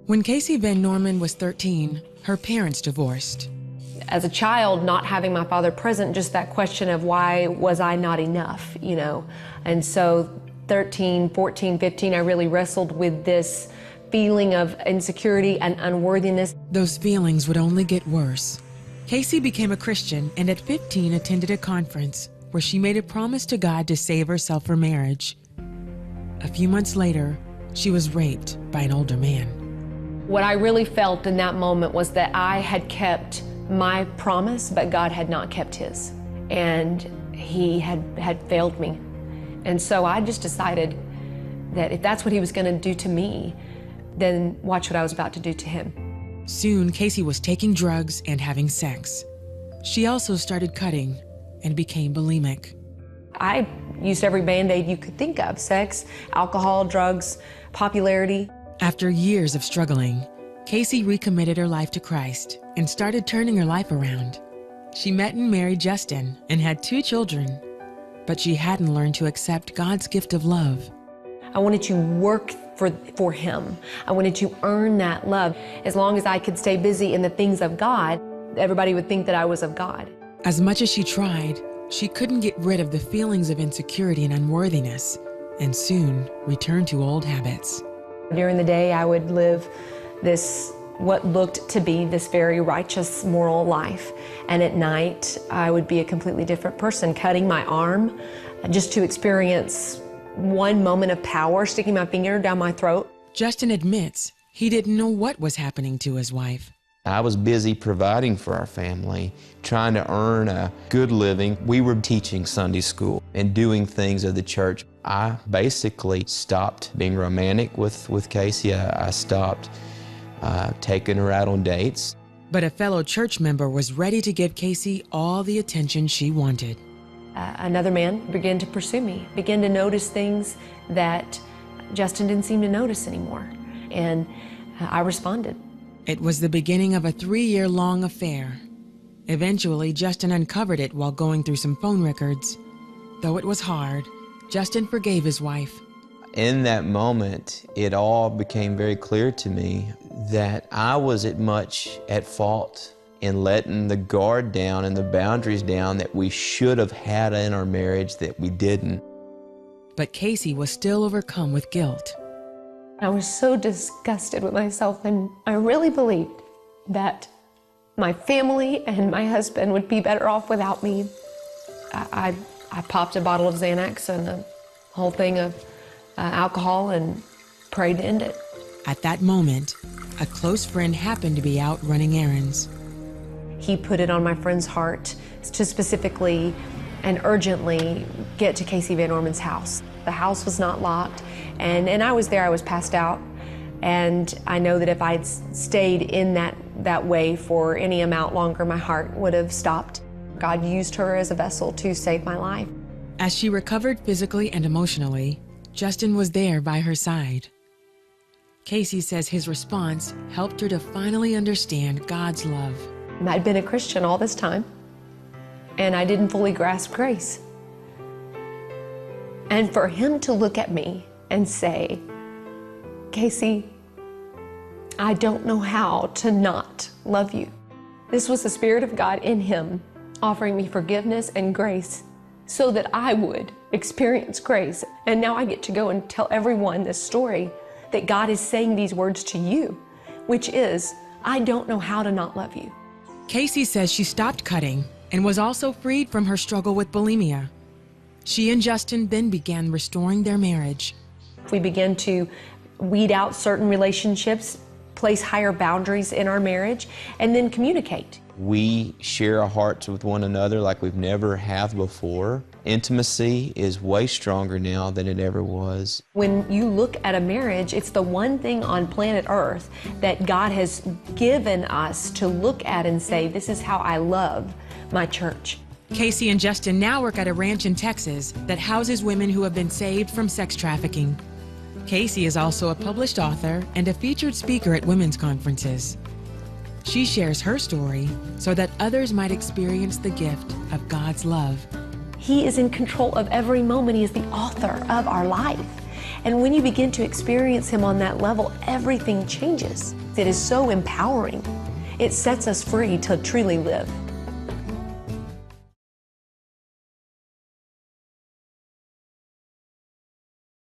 When Casey Van Norman was 13, her parents divorced. As a child, not having my father present, just that question of why was I not enough, you know? And so 13, 14, 15, I really wrestled with this feeling of insecurity and unworthiness. Those feelings would only get worse. Casey became a Christian and at 15 attended a conference where she made a promise to God to save herself for marriage. A few months later, she was raped by an older man. What I really felt in that moment was that I had kept my promise, but God had not kept his. And he had failed me. And so I just decided that if that's what he was going to do to me, then watch what I was about to do to him. Soon, Casey was taking drugs and having sex. She also started cutting and became bulimic. I used every Band-Aid you could think of: sex, alcohol, drugs, popularity. After years of struggling, Casey recommitted her life to Christ and started turning her life around. She met and married Justin and had 2 children, but she hadn't learned to accept God's gift of love. I wanted to work for him. I wanted to earn that love. As long as I could stay busy in the things of God, everybody would think that I was of God. As much as she tried, she couldn't get rid of the feelings of insecurity and unworthiness, and soon returned to old habits. During the day, I would live this, what looked to be this very righteous, moral life. And at night, I would be a completely different person, cutting my arm just to experience one moment of power, sticking my finger down my throat. Justin admits he didn't know what was happening to his wife. I was busy providing for our family, trying to earn a good living. We were teaching Sunday school and doing things of the church. I basically stopped being romantic with Casey. I stopped taking her out on dates. But a fellow church member was ready to give Casey all the attention she wanted. Another man began to pursue me, began to notice things that Justin didn't seem to notice anymore. And I responded. It was the beginning of a 3-year-long affair. Eventually, Justin uncovered it while going through some phone records. Though it was hard, Justin forgave his wife. In that moment, it all became very clear to me that I was as much at fault in letting the guard down and the boundaries down that we should have had in our marriage that we didn't. But Casey was still overcome with guilt. I was so disgusted with myself, and I really believed that my family and my husband would be better off without me. I popped a bottle of Xanax and a whole thing of alcohol and prayed to end it. At that moment, a close friend happened to be out running errands. He put it on my friend's heart to specifically and urgently get to Casey Van Norman's house. The house was not locked, and I was there. I was passed out, and I know that if I'd stayed in that way for any amount longer, my heart would have stopped. God used her as a vessel to save my life. As she recovered physically and emotionally, Justin was there by her side. Casey says his response helped her to finally understand God's love. I'd been a Christian all this time, and I didn't fully grasp grace. And for him to look at me and say, Casey, I don't know how to not love you. This was the Spirit of God in him offering me forgiveness and grace so that I would experience grace. And now I get to go and tell everyone this story that God is saying these words to you, which is, I don't know how to not love you. Casey says she stopped cutting and was also freed from her struggle with bulimia. She and Justin then began restoring their marriage. We began to weed out certain relationships, place higher boundaries in our marriage, and then communicate. We share our hearts with one another like we've never have before. Intimacy is way stronger now than it ever was. When you look at a marriage, it's the one thing on planet Earth that God has given us to look at and say, this is how I love my church. Casey and Justin now work at a ranch in Texas that houses women who have been saved from sex trafficking. Casey is also a published author and a featured speaker at women's conferences. She shares her story so that others might experience the gift of God's love. He is in control of every moment. He is the author of our life. And when you begin to experience Him on that level, everything changes. It is so empowering. It sets us free to truly live.